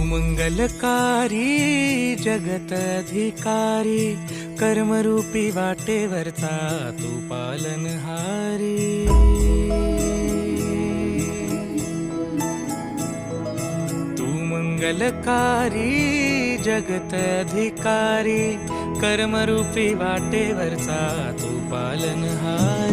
मंगलकारी जगत अधिकारी, कर्मरूपी वाटेवरचा तू पालनहारी। तू मंगलकारी जगत अधिकारी, कर्मरूपी वाटेवरचा तू पालनहारी।